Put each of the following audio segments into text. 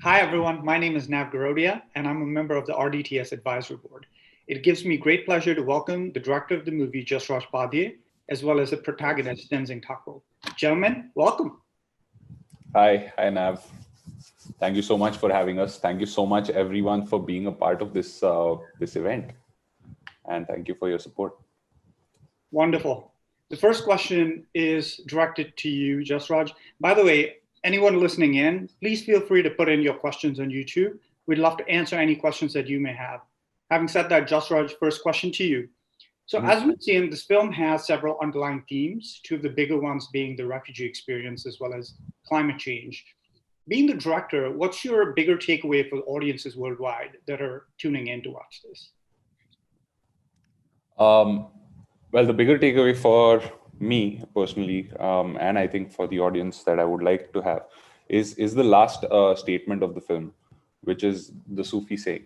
Hi, everyone. My name is Nav Garodia, and I'm a member of the RDTS Advisory Board. It gives me great pleasure to welcome the director of the movie, Jasraj Padye, as well as the protagonist, Tenzing Takpo. Gentlemen, welcome. Hi, Nav. Thank you so much for having us. Thank you so much, everyone, for being a part of this event, and thank you for your support. Wonderful. The first question is directed to you, Jasraj. By the way, anyone listening in, please feel free to put in your questions on YouTube. We'd love to answer any questions that you may have. Having said that, Jasraj, first question to you. So, as we've seen, this film has several underlying themes, two of the bigger ones being the refugee experience as well as climate change. Being the director, what's your bigger takeaway for audiences worldwide that are tuning in to watch this? Um, well, the bigger takeaway for me personally, and I think for the audience that I would like to have, is the last statement of the film, which is the Sufi saying,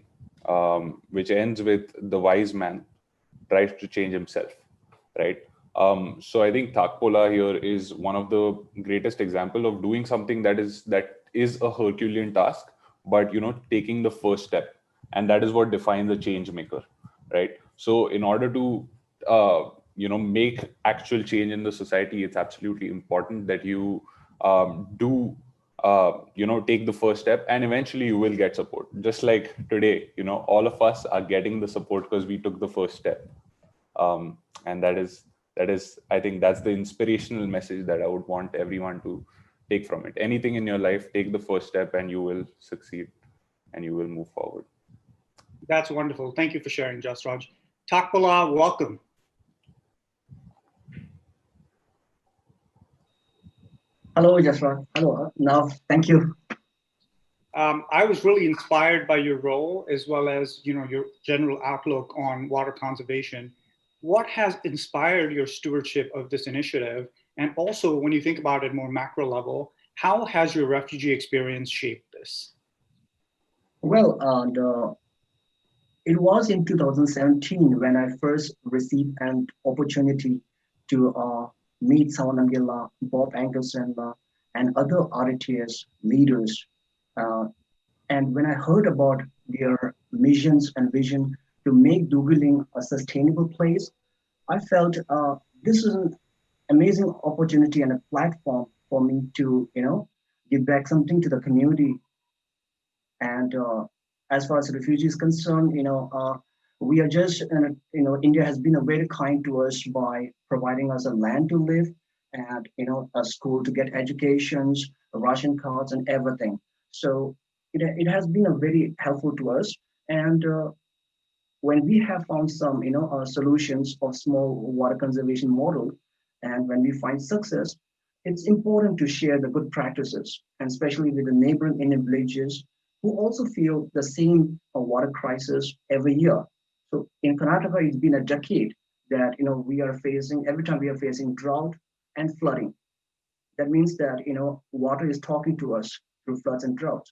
which ends with the wise man tries to change himself, right? So I think Thakpola here is one of the greatest example of doing something that is a Herculean task, but taking the first step, and that is what defines a change maker, right? So in order to make actual change in the society, it's absolutely important that you do take the first step, and eventually you will get support. Just like today, all of us are getting the support because we took the first step. And that is I think that's the inspirational message that I would want everyone to take from it. Anything in your life, take the first step and you will succeed, and you will move forward. That's wonderful. Thank you for sharing, Jasraj. Takpala, welcome. Hello, Jaswant. Hello. Now, thank you. I was really inspired by your role as well as your general outlook on water conservation. What has inspired your stewardship of this initiative? And also, when you think about it more macro level, how has your refugee experience shaped this? Well, it was in 2017 when I first received an opportunity to meet Sawanangila, Bob Ankerson, and other RTS leaders. Uh, and when I heard about their missions and vision to make Duguling a sustainable place, I felt this is an amazing opportunity and a platform for me to, give back something to the community. And as far as refugees concerned, we are just, India has been very kind to us by providing us a land to live and, a school to get educations, ration cards, and everything. So it has been a very helpful to us. And when we have found some, solutions of small water conservation model, and when we find success, it's important to share the good practices, and especially with the neighboring Indian villages who also feel the same water crisis every year. So in Karnataka, it's been a decade that we are facing every time we are facing drought and flooding. That means that water is talking to us through floods and droughts.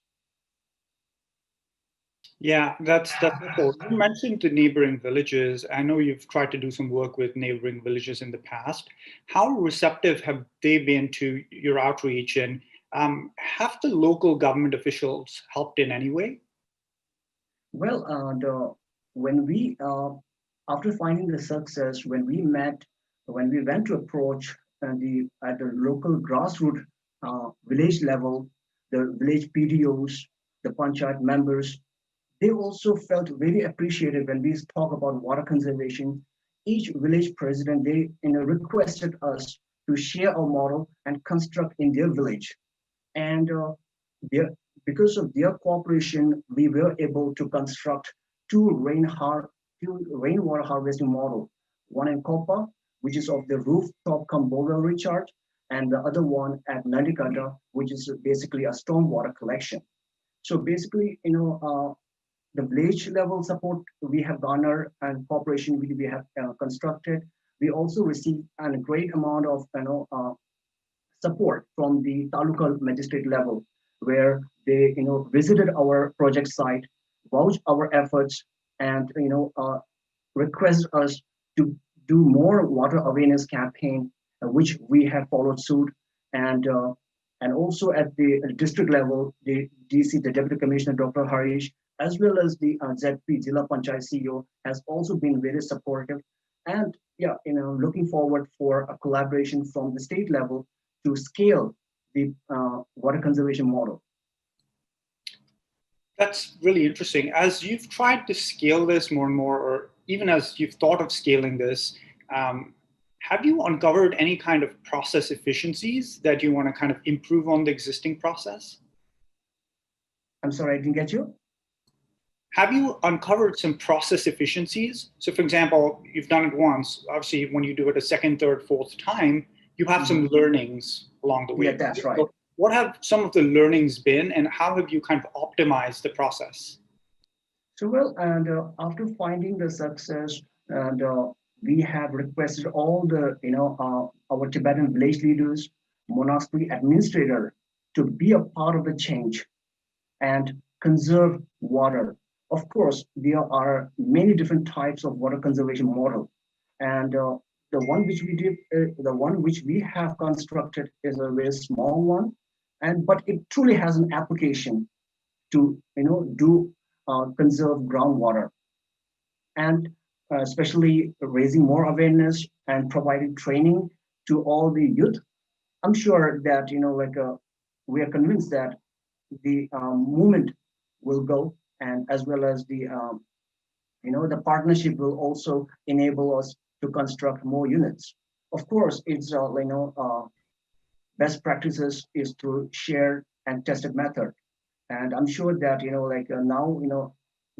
Yeah, that's important. You mentioned the neighboring villages. I know you've tried to do some work with neighboring villages in the past. How receptive have they been to your outreach, and have the local government officials helped in any way? Well, when we, after finding the success, when we went to approach at the local grassroots village level, the village PDOs, the panchayat members, they also felt very appreciated when we talk about water conservation. Each village president, they requested us to share our model and construct in their village. And their, because of their cooperation, we were able to construct two rainwater harvesting model, one in Kopa, which is of the rooftop cum boreal recharge, and the other one at Nandikata, which is basically a stormwater collection. So basically, the village level support we have garnered and cooperation we have constructed. We also received a great amount of support from the taluka magistrate level, where they visited our project site, vouched our efforts, and request us to do more water awareness campaign, which we have followed suit, and And also at the district level, the DC, the Deputy Commissioner, Dr. Harish, as well as the ZP, Zilla Panchayat CEO, has also been very supportive. And yeah, looking forward for a collaboration from the state level to scale the water conservation model. That's really interesting. As you've tried to scale this more and more, or even as you've thought of scaling this, have you uncovered any kind of process efficiencies that you want to kind of improve on the existing process? I'm sorry, I didn't get you. Have you uncovered some process efficiencies? So for example, you've done it once. Obviously, when you do it a second, third, fourth time, you have some learnings along the way. Yeah, that's right. So what have some of the learnings been, and how have you kind of optimized the process? So well, and after finding the success, and we have requested all the, our Tibetan village leaders, monastery administrator, to be a part of the change and conserve water. Of course, there are many different types of water conservation model, and the one which we have constructed is a very small one, and but it truly has an application to do conserve groundwater, and especially raising more awareness and providing training to all the youth. I'm sure that we are convinced that the movement will go, and as well as the partnership will also enable us to construct more units. Of course, it's best practices is to share and tested method. And I'm sure that now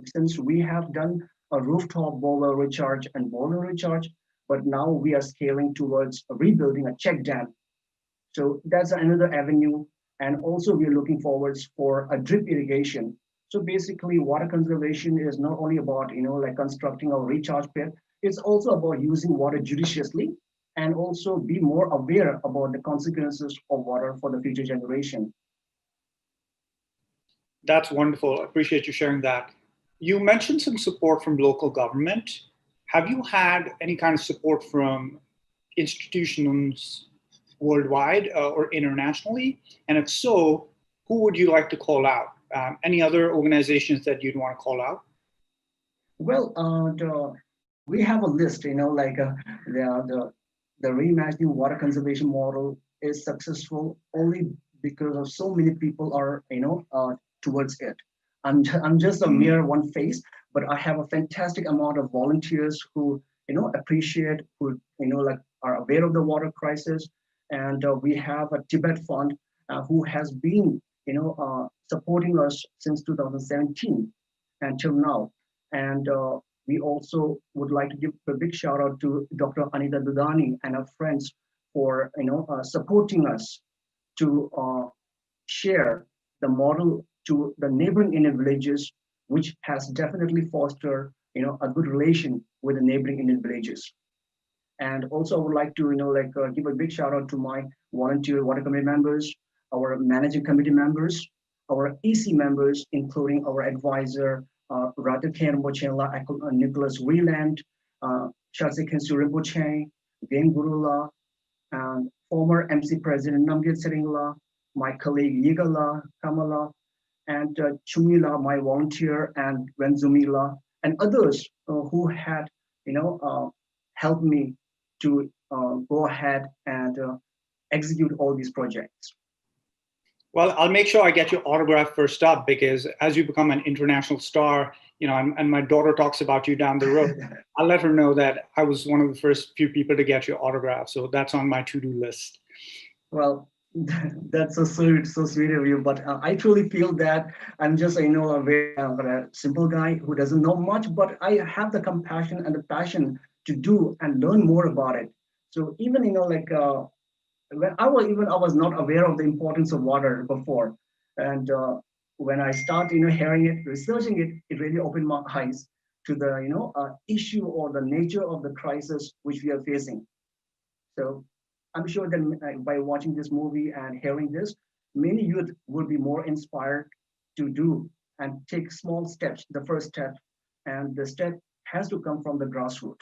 since we have done a rooftop boiler recharge and boiler recharge, but now we are scaling towards rebuilding a check dam. So that's another avenue. And also we're looking forwards for a drip irrigation. So basically water conservation is not only about constructing a recharge pit, it's also about using water judiciously, and also be more aware about the consequences of water for the future generation. That's wonderful. I appreciate you sharing that. You mentioned some support from local government. Have you had any kind of support from institutions worldwide or internationally? And if so, who would you like to call out? Any other organizations that you'd want to call out? Well, we have a list, the reimagining water conservation model is successful only because of so many people are, towards it. I'm just a mere one face, but I have a fantastic amount of volunteers who, appreciate, who, are aware of the water crisis. And we have a Tibet Fund who has been, supporting us since 2017 until now. And we also would like to give a big shout out to Dr. Anita Dudani and her friends for supporting us to share the model to the neighboring Indian villages, which has definitely fostered a good relation with the neighboring Indian villages. And also, I would like to give a big shout out to my volunteer water committee members, our managing committee members, our EC members, including our advisor Rata Rinpoche, Nicholas Wieland, Shazzy Khensu Rinpoche, Dame Gurula, and former MC President Namgyal Seringla, my colleague Yigala Kamala, and Chumila, my volunteer, and Wenzumila, and others who had, helped me to go ahead and execute all these projects. Well, I'll make sure I get your autograph first up, because as you become an international star, and my daughter talks about you down the road, I'll let her know that I was one of the first few people to get your autograph. So that's on my to-do list. Well, that's so sweet of you. But I truly feel that I'm just, a very simple guy who doesn't know much, but I have the compassion and the passion to do and learn more about it. So even, when I was not aware of the importance of water before. And when I start, hearing it, researching it, it really opened my eyes to the, issue or the nature of the crisis which we are facing. So I'm sure that by watching this movie and hearing this, many youth will be more inspired to do and take small steps, the first step, and the step has to come from the grassroots.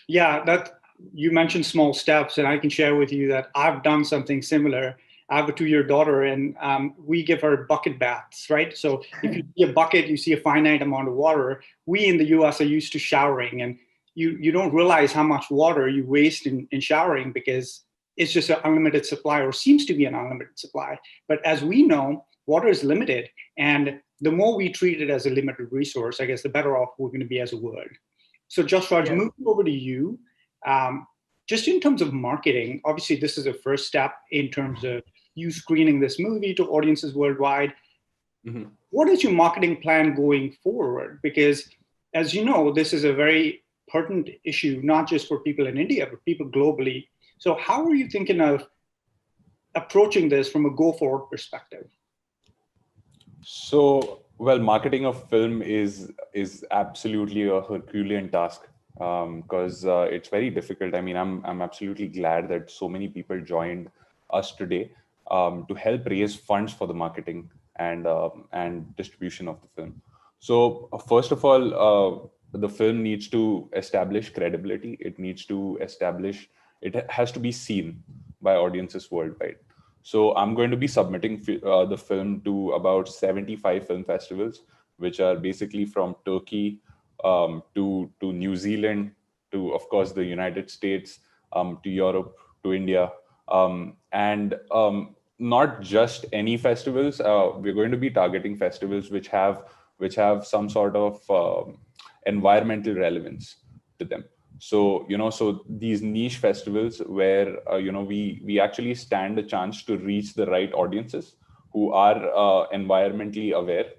Yeah, that you mentioned small steps, and I can share with you that I've done something similar. I have a 2-year daughter, and we give her bucket baths, right? So if you see a bucket, you see a finite amount of water. We in the US are used to showering, and you don't realize how much water you waste in showering because it's just an unlimited supply, or seems to be an unlimited supply. But as we know, water is limited, and the more we treat it as a limited resource, I guess the better off we're going to be as a world. So Just Raj, Yes. moving over to you, just in terms of marketing, obviously this is a first step in terms of you screening this movie to audiences worldwide. Mhm. What is your marketing plan going forward? Because as you know, this is a very pertinent issue, not just for people in India, but people globally. So how are you thinking of approaching this from a go forward perspective? So, well, marketing of film is absolutely a Herculean task, because it's very difficult. I mean, I'm absolutely glad that so many people joined us today to help raise funds for the marketing and distribution of the film. So, first of all, the film needs to establish credibility. It needs to establish. It has to be seen by audiences worldwide. So I'm going to be submitting the film to about 75 film festivals, which are basically from Turkey to New Zealand, to of course the United States, to Europe, to India, and not just any festivals. We're going to be targeting festivals which have some sort of environmental relevance to them. So so these niche festivals where we actually stand a chance to reach the right audiences who are environmentally aware,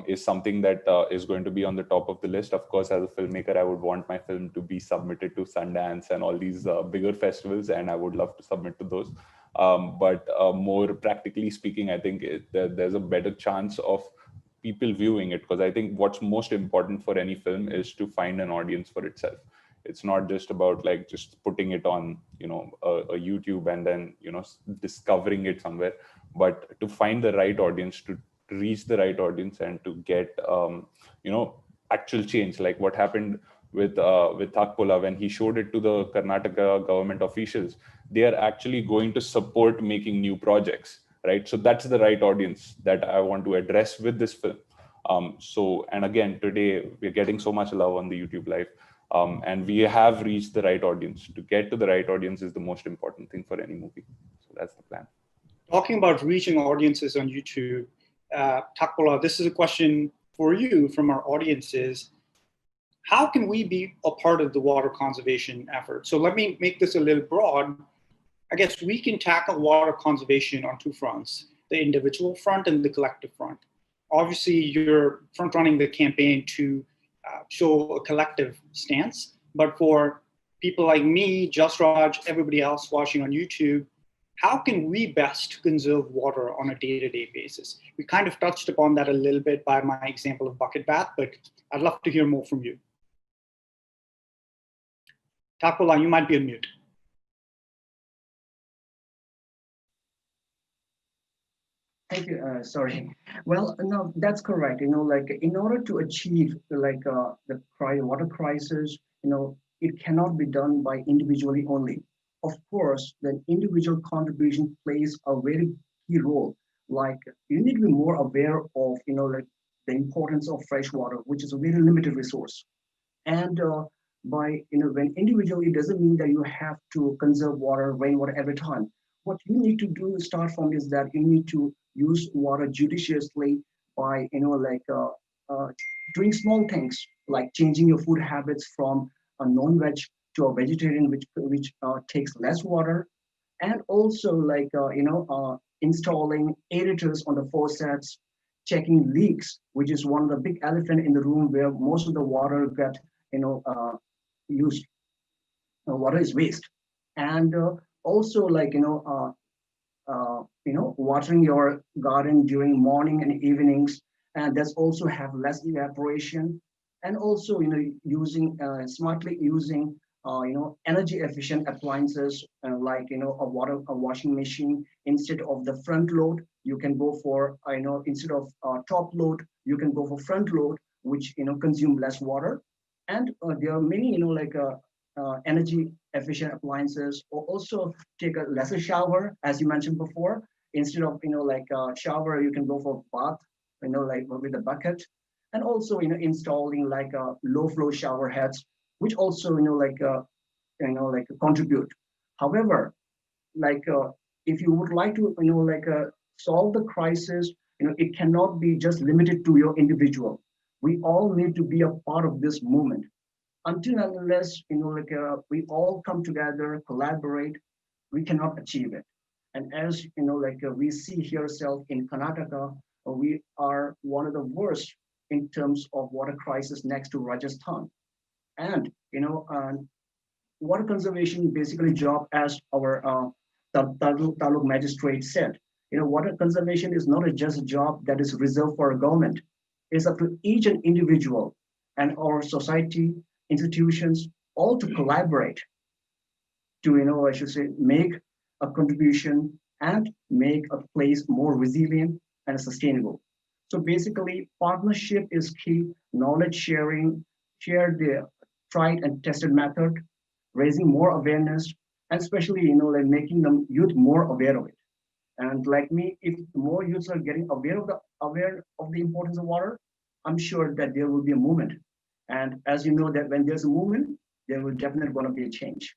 is something that is going to be on the top of the list. Of course, as a filmmaker, I would want my film to be submitted to Sundance and all these bigger festivals, and I would love to submit to those. But more practically speaking, I think there's a better chance of people viewing it, because I think what's most important for any film is to find an audience for itself. It's not just about like just putting it on a YouTube and then discovering it somewhere, but to find the right audience, to reach the right audience, and to get actual change, like what happened with Thakpola. When he showed it to the Karnataka government officials, they are actually going to support making new projects, right? So that's the right audience that I want to address with this film. So, and again, today we're getting so much love on the YouTube live, and we have reached the right audience. To get to the right audience is the most important thing for any movie. So that's the plan. Talking about reaching audiences on YouTube, Takpola, this is a question for you from our audiences. How can we be a part of the water conservation effort? So let me make this a little broad. I guess we can tackle water conservation on two fronts, the individual front and the collective front. Obviously, you're front running the campaign to show a collective stance, but for people like me, Just Raj, everybody else watching on YouTube, how can we best conserve water on a day-to-day basis? We kind of touched upon that a little bit by my example of bucket bath, but I'd love to hear more from you. Takola, you might be on mute. Thank you. Sorry. Well, no, that's correct. Like in order to achieve like the water crisis, it cannot be done by individually only. Of course, the individual contribution plays a very key role. Like you need to be more aware of, like the importance of fresh water, which is a very limited resource. And by when individually, it doesn't mean that you have to conserve water, rainwater every time. What you need to do start from is that you need to use water judiciously by uh, doing small things like changing your food habits from a non-veg to a vegetarian, which takes less water, and also installing aerators on the faucets, checking leaks, which is one of the big elephant in the room where most of the water get you know uh, used. Water is waste, and also watering your garden during morning and evenings, and that's also have less evaporation, and also using smartly using energy efficient appliances like a washing machine. Instead of the front load, you can go for instead of top load, you can go for front load, which consume less water. And there are many energy efficient appliances, or also take a lesser shower, as you mentioned before. instead of like a shower, you can go for bath, like with a bucket, and also installing like a low flow shower heads, which also like contribute. However, like if you would like to solve the crisis, it cannot be just limited to your individual. We all need to be a part of this movement. Until and unless we all come together, collaborate, we cannot achieve it. And as we see here self in Karnataka, we are one of the worst in terms of water crisis next to Rajasthan. And water conservation basically job, as our taluk magistrate said, water conservation is not just a job that is reserved for a government. It's up to each and individual and our society, institutions, all to collaborate to, I should say, make a contribution and make a place more resilient and sustainable. So basically, partnership is key, knowledge sharing, share the tried and tested method, raising more awareness, and especially, like making the youth more aware of it. And like me, if more youths are getting aware of the importance of water, I'm sure that there will be a movement. And as you know, that when there's a movement, there will definitely going to be a change.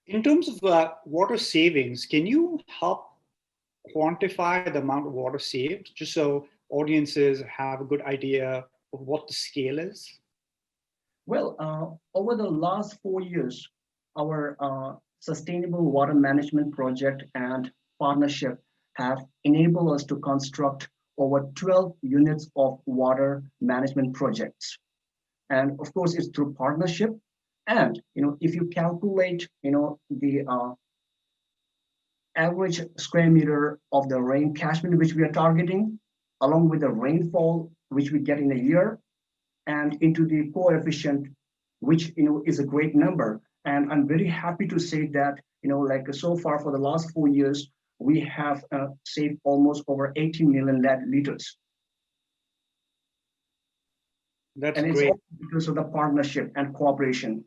In terms of water savings, can you help quantify the amount of water saved, just so audiences have a good idea of what the scale is? Well, over the last 4 years, our sustainable water management project and partnership have enabled us to construct over 12 units of water management projects. And of course, it's through partnership. And if you calculate, the average square meter of the rain catchment which we are targeting, along with the rainfall which we get in a year, and into the coefficient, which is a great number. And I'm very happy to say that like so far for the last 4 years, we have saved almost over 18 million liters. That's and great. It's all because of the partnership and cooperation.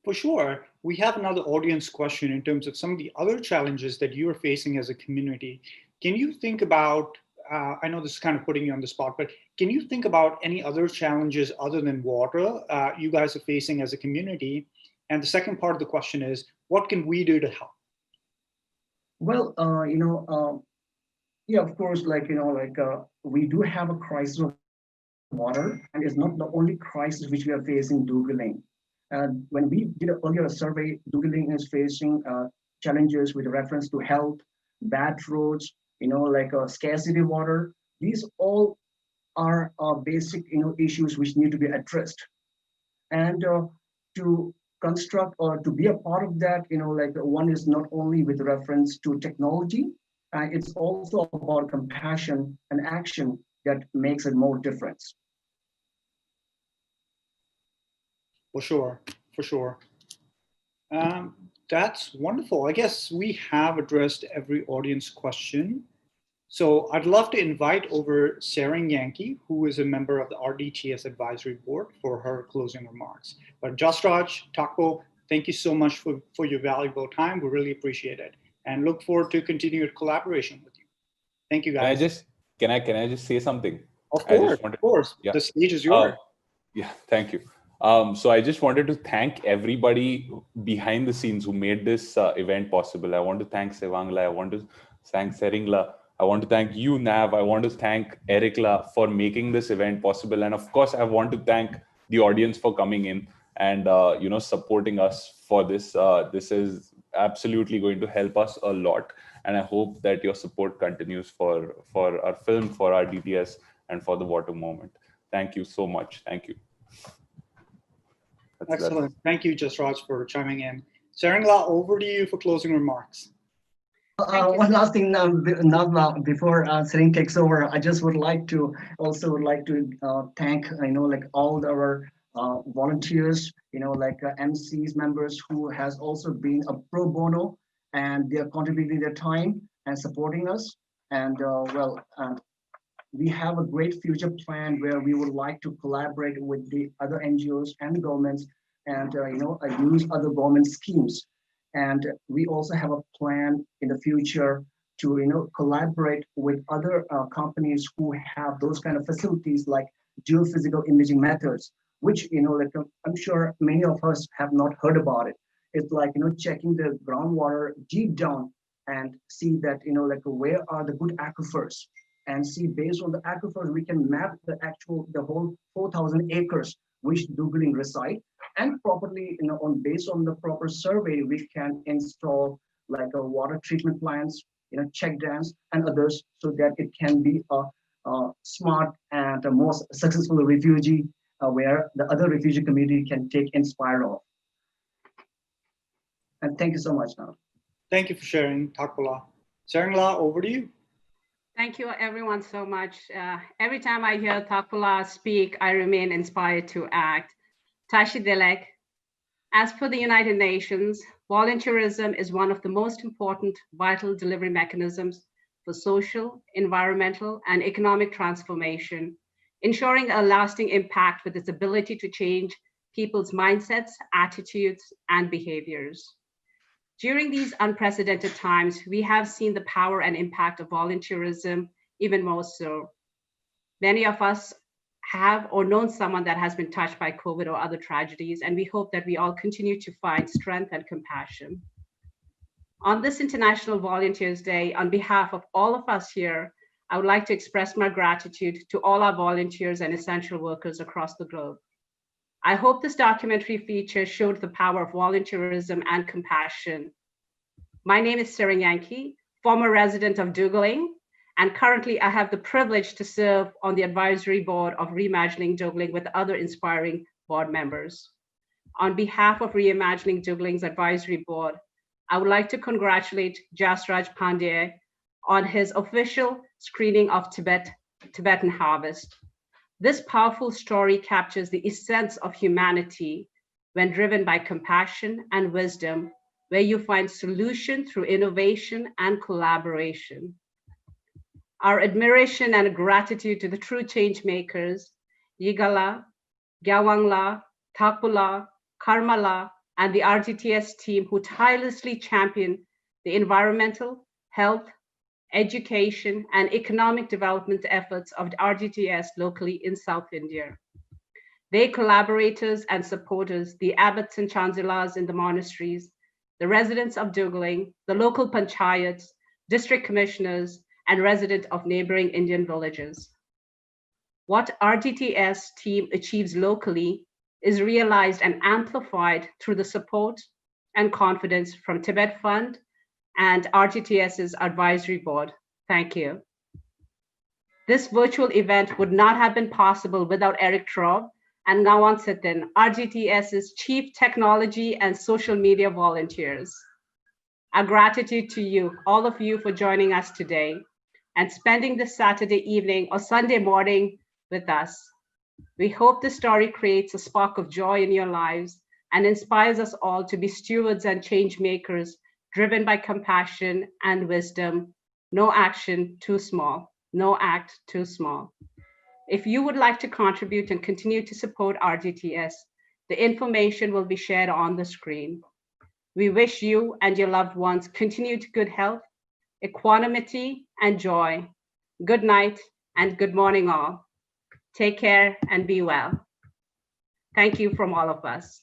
For sure. We have another audience question in terms of some of the other challenges that you are facing as a community. Can you think about, I know this is kind of putting you on the spot, but can you think about any other challenges other than water you guys are facing as a community? And the second part of the question is, what can we do to help? Well, yeah, of course, we do have a crisis of water, and it's not the only crisis which we are facing Duguling. When we did earlier a survey, Duguling is facing challenges with reference to health, bad roads, scarcity of water. These all are basic, issues which need to be addressed. And to construct or to be a part of that, one is not only with reference to technology, it's also about compassion and action that makes a more difference. For sure, for sure. That's wonderful. I guess we have addressed every audience question. So I'd love to invite over Sarang Yankee, who is a member of the RDTS Advisory Board, for her closing remarks. But Jasraj, Tako, thank you so much for your valuable time. We really appreciate it and look forward to continued collaboration with you. Thank you, guys. Can I just say something? Of course. Yeah. The stage is yours. Yeah, thank you. So I just wanted to thank everybody behind the scenes who made this event possible. I want to thank Sevangla. I want to thank Seringla. I want to thank you, Nav. I want to thank Ericla for making this event possible. And of course, I want to thank the audience for coming in and supporting us for this. This is absolutely going to help us a lot. And I hope that your support continues for our film, for our DTS, and for the water movement. Thank you so much. Thank you. Excellent. Thank you, Jasraj, for chiming in. Seringla, over to you for closing remarks. One last thing now, before Sering takes over, I just would like to thank all our volunteers, MCs members who has also been a pro bono, and they are contributing their time and supporting us. And we have a great future plan where we would like to collaborate with the other NGOs and governments, and use other government schemes. And we also have a plan in the future to collaborate with other companies who have those kind of facilities like geophysical imaging methods, which like I'm sure many of us have not heard about it. It's like checking the groundwater deep down and see that like where are the good aquifers, and see based on the aquifers we can map the whole 4,000 acres which Dugeling reside, and properly on based on the proper survey we can install like a water treatment plants, check dams and others, so that it can be a smart and a most successful refugee where the other refugee community can take inspire of. And thank you so much now. Thank you for sharing, Takpala. Sarangla, over to you. Thank you everyone so much. Every time I hear Takpala speak, I remain inspired to act. Tashi Delek, as per the United Nations, volunteerism is one of the most important vital delivery mechanisms for social, environmental, and economic transformation, ensuring a lasting impact with its ability to change people's mindsets, attitudes, and behaviors. During these unprecedented times, we have seen the power and impact of volunteerism even more so. Many of us have or known someone that has been touched by COVID or other tragedies, and we hope that we all continue to find strength and compassion. On this International Volunteers Day, on behalf of all of us here, I would like to express my gratitude to all our volunteers and essential workers across the globe. I hope this documentary feature showed the power of volunteerism and compassion. My name is Sarang Yankee, former resident of Dugeling, and currently I have the privilege to serve on the advisory board of Reimagining Dugeling with other inspiring board members. On behalf of Reimagining Dugeling's advisory board, I would like to congratulate Jasraj Pandey on his official screening of Tibetan Harvest. This powerful story captures the essence of humanity when driven by compassion and wisdom, where you find solution through innovation and collaboration. Our admiration and gratitude to the true change makers, Yigala, Gyawangla, Takpala, Karmala, and the RGTS team who tirelessly champion the environmental, health, education, and economic development efforts of the RGTS locally in South India. Their collaborators and supporters, the abbots and chancellors in the monasteries, the residents of Dugeling, the local panchayats, district commissioners, and residents of neighboring Indian villages. What RGTS team achieves locally is realized and amplified through the support and confidence from Tibet Fund and RGTS's advisory board. Thank you. This virtual event would not have been possible without Eric Traub and Ngawan Sitin, RGTS's Chief Technology and Social Media volunteers. Our gratitude to you, all of you, for joining us today and spending this Saturday evening or Sunday morning with us. We hope this story creates a spark of joy in your lives and inspires us all to be stewards and change makers driven by compassion and wisdom. No action too small, no act too small. If you would like to contribute and continue to support RGTS, the information will be shared on the screen. We wish you and your loved ones continued good health, equanimity, and joy. Good night and good morning all. Take care and be well. Thank you from all of us.